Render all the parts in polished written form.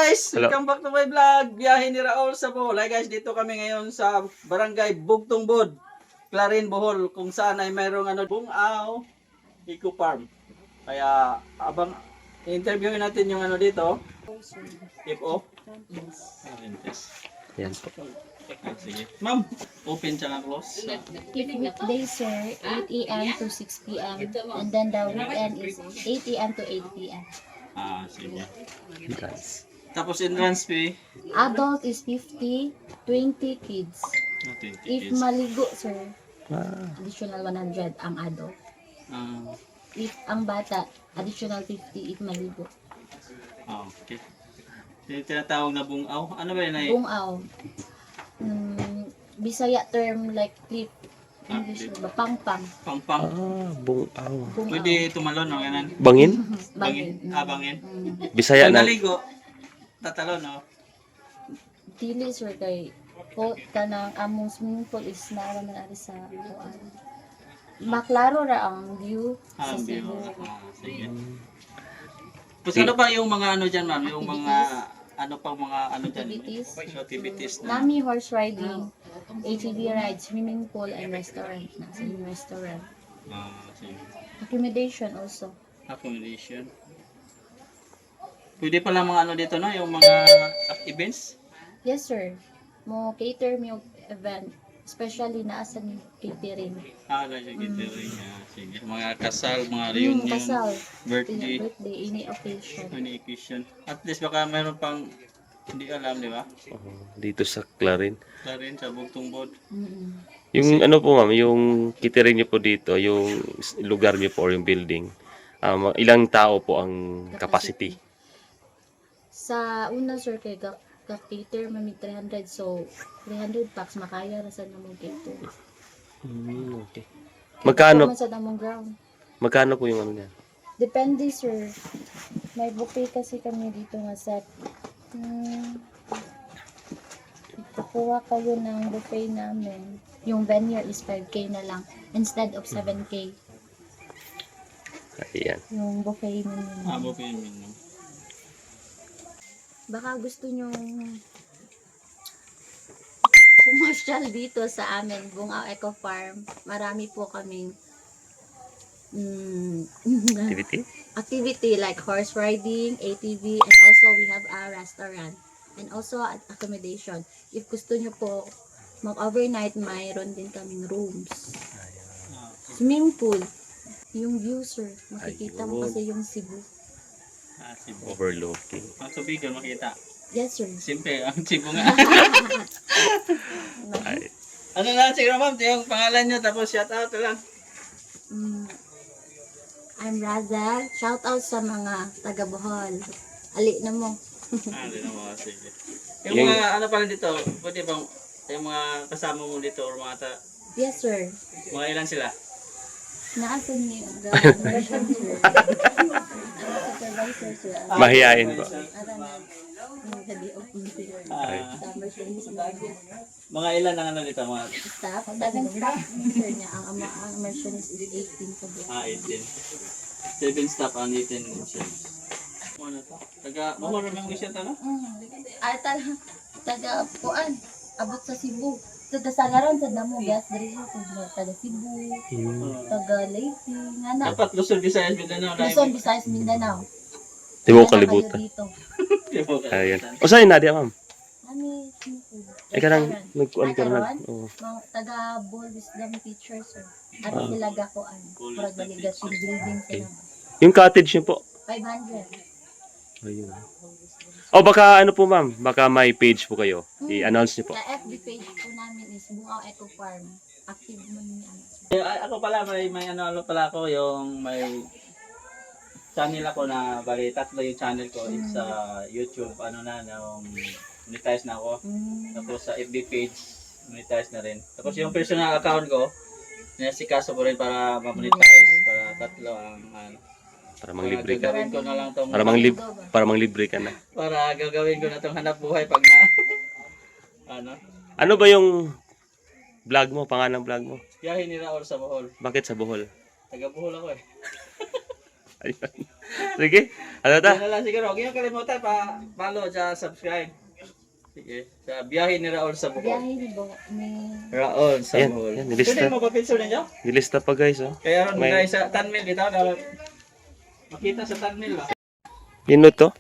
guys, Hello. welcome back to my vlog. Biyahe ni Raul sa Bohol. Hi guys, dito kami ngayon sa Barangay Bugtungbod, Clarin, Bohol, kung saan ay mayroong Bungaw Eco Farm. Kaya abang interviewin natin yung dito. If off. Yan po. Sige. Ma'am, open siya nga close. If weekdays, sir, 8 a.m. to 6 p.m. And then the weekend is 8 a.m. to 8 p.m. Sige. Guys. Tapos entrance fee. Adult is 50, 20 kids. 20 If kids. maligo, sir, Ah, additional 100 ang adult. Ah, If ang bata, additional 50 if maligo. okay. Yung tinatawag na bungaw. Ano ba yun ay? Bungaw. Bisaya term like clip. English ba? Pang-pang. Pangpang. bungaw. Bungaw. Pwede tumalon, no? Ganan. Bangin? Bangin. Bangin. Bisaya Pag na. naligo, tatalon, no? Dili, sir, kay po kanang among swimming pool is naara man ari sa kuan. Maklaro ra ang view sa Cebu. Sige. Tapos ano ba yung mga dyan, ma'am? Yung mga, pang mga dyan? Activities. Activities na. Nami horse riding, ATV rides, swimming pool, and restaurant. Nasa yung restaurant. Sige. Accommodation also. Accommodation. Pwede pala mga dito, no? Yung mga events? Yes, sir. Mo cater mo yung event. Especially naasa ni catering. Like catering. Sige. Mga kasal, mga reunion, Kasal. birthday, Birthday, any occasion. any occasion. At least baka mayroon pang hindi alam, di ba? Dito sa Clarin. Clarin sa Bugtungbod. Yung po ma'am, yung catering niyo po dito, yung lugar niyo po or yung building, ilang tao po ang capacity? Sa una, sir, kay cater mami 300, so 300 packs makaya na sa namong cater. Okay. Magkano Sa namong ground. magkano po yung niyan? Depende, sir. May buffet kasi kami dito nga set. Kukuha kayo ng buffet namin. Yung venue is 5K na lang instead of 7K. Ayan. Yung buffet menu. Buffet menu. Baka gusto nyo pumasyal dito sa amin, Bungaw Eco Farm. Marami po kaming Activity? activity like horse riding, ATV, and also we have a restaurant and also at accommodation. If gusto nyo po mag-overnight, mayroon din kaming rooms. Swimming pool. Yung view, sir. Makikita mo kasi yung Cebu. Cebu. Overlooking. Ang tubigan makita. Yes, sir. Simple, ang Cebu nga. Ay, Ano na, siguro ma'am, yung pangalan nyo, tapos shout out lang. I'm Razel. Shout out sa mga taga Bohol. Ali na mo. Hindi na mga, sige. Yung mga, pala dito, pwede bang, yung mga kasama mo dito, or mga Yes, sir. mga ilan sila? Naasan niyo the merchant, sir. Supervisor, sir. mahihain po. Sa merchant, Mga ilan ang dito, mga staff. 7 staff, sir niya. Ang merchant is 18 po. 18. 7 staff ang 18 siya. Ano to? Mamaro ng mission to, no? Taga Puan. Abot sa Cebu. Taga Sagaran, sa Damo, gas, diri taga Cebu, taga Leyte, nga Dapat Luzon, Visayas, Mindanao. Luzon, Visayas, Mindanao. Di mo Wala kayo kalibutan. dito. Ayan. O saan Nadia ma'am? Nami, Ay ka nang nagkuhan ka na. taga Bohol Wisdom Teacher, sir. At sila gakuan. Murag baligat yung building sila. Yung cottage niyo po. 500. Ayun. O baka po ma'am, baka may page po kayo. I-announce niyo po. Sa FB page po namin is Bungaw Eco Farm. Active mo niya. Ako pala, may pala ako, yung may channel ako na, bali, tatlo yung channel ko. It's sa YouTube, monetize na ako. Tapos sa FB page, monetize na rin. Tapos yung personal account ko, sinasikaso ko rin para ma-monetize. Para tatlo ang, Para manglibre ka. gagawin ko na lang tong, Para manglibre ka na. para gagawin ko na tong hanap buhay pag na, Ano ba yung vlog mo, pangalan ng vlog mo? biyahe ni Raul sa Bohol. Bakit sa Bohol? Taga Bohol ako eh. Ayun. Sige. Ano ta? Yan na lang siguro. Huwag niyo kalimutan follow at subscribe. Sige. Sa biyahe ni Raul sa Bohol. Biyahe ni Raul sa Ayan, Bohol. ayan, nilista. Pwede mo ba pinso ninyo? Nilista pa guys, oh. Kaya ron May- guys sa Tanmil dito. Makita sa Tanmil ba? Pino to?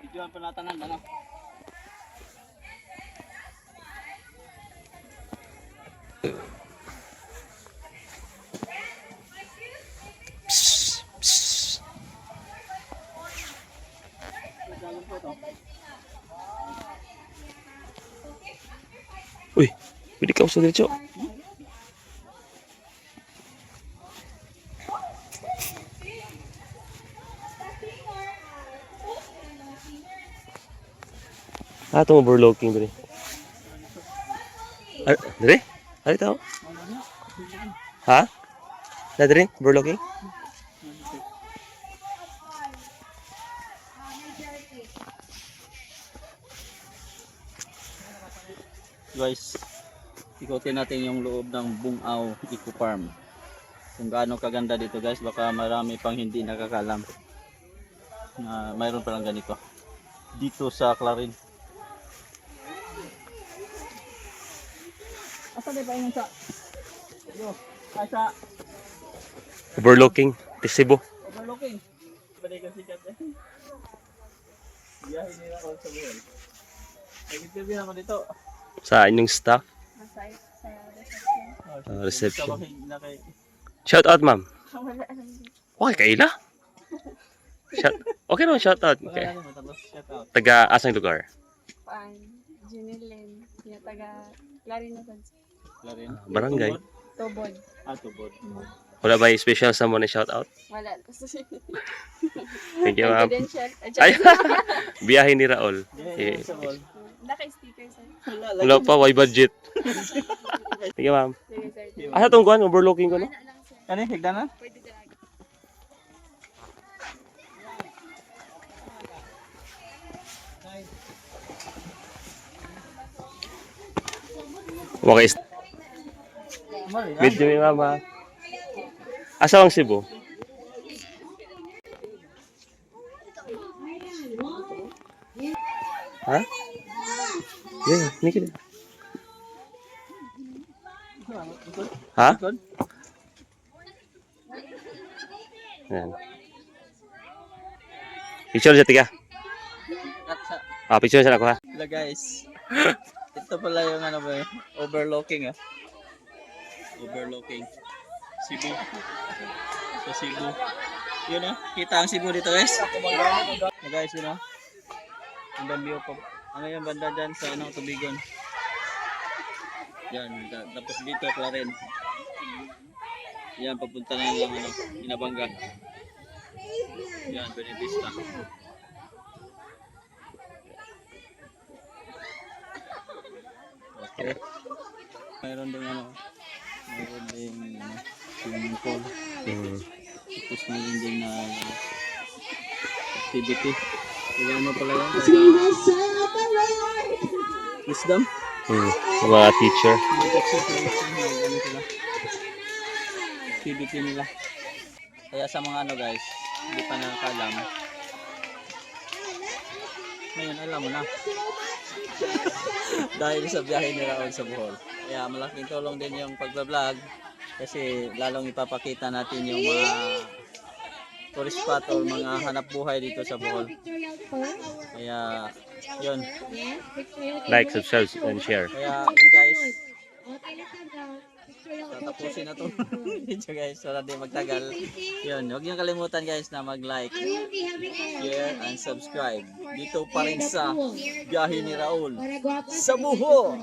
Videoan pa natin ano. Uy, pwede ka usap dito. Ah, itong overlooking dali. Dali? Dali tao? Ha? Na dali? Overlooking? Guys, ikutin natin yung loob ng Bungaw Eco Farm. Kung gaano kaganda dito guys, baka marami pang hindi nakakalam na mayroon palang ganito dito sa Clarin. Asa ba yung sa? Yo, ay sa Overlooking. Tisibo. overlooking. Balik kasi sikat eh. Biyahe nila ako sa Bohol. Nag-interview naman dito. Sa inyong staff. Reception. Shout out, ma'am. Okay, kaila? Okay naman, shout out. Okay. Taga asang lugar? Junilin, yung taga Clarina Barangay. Tobon. Tubod. Wala ba yung special sa mo na shout out? Wala. Thank you, ma'am. Confidential. Ay, biyahe ni Raul. Eh, Naka-sticker sir. wala pa, why budget? Thank you, ma'am. Sige sir. Asa itong kuhan? Overlooking ko, no? Ano yung higdanan? Pwede talaga. Okay. Video ni mama. Asa ang Cebu? Ha? Yeah, nikit. Ha? Yan. Picture sa tiga. Picture sa ako ha. Hello guys. Ito pala yung ano ba overlooking Overlooking. Cebu. Sa Cebu. Yun kita ang Cebu dito guys. Guys, yun ang view po. Ano yung banda dyan sa Tubigon. Yan, tapos dito Clarin. Yan, papunta na lang Inabanga. Yan, Benevista. Okay. Mayroon din swimming pool. Tapos mayroon din na activity. Kaya ano pala yan? Wisdom? Mga teacher. Activity nila. Kaya sa mga guys, hindi pa nakakalam. Ngayon alam mo na. Dahil sa biyahe ni Raul sa Bohol. Kaya malaking tulong din yung pagbablog kasi lalong ipapakita natin yung mga tourist spot or mga hanap buhay dito sa Bohol. Kaya yun. Like, subscribe, and share. Kaya yun guys. Tatapusin na to video guys para di magtagal. Yun, huwag niyo kalimutan guys na mag-like, share, and subscribe. Dito pa rin sa biyahe ni Raul sa Bohol.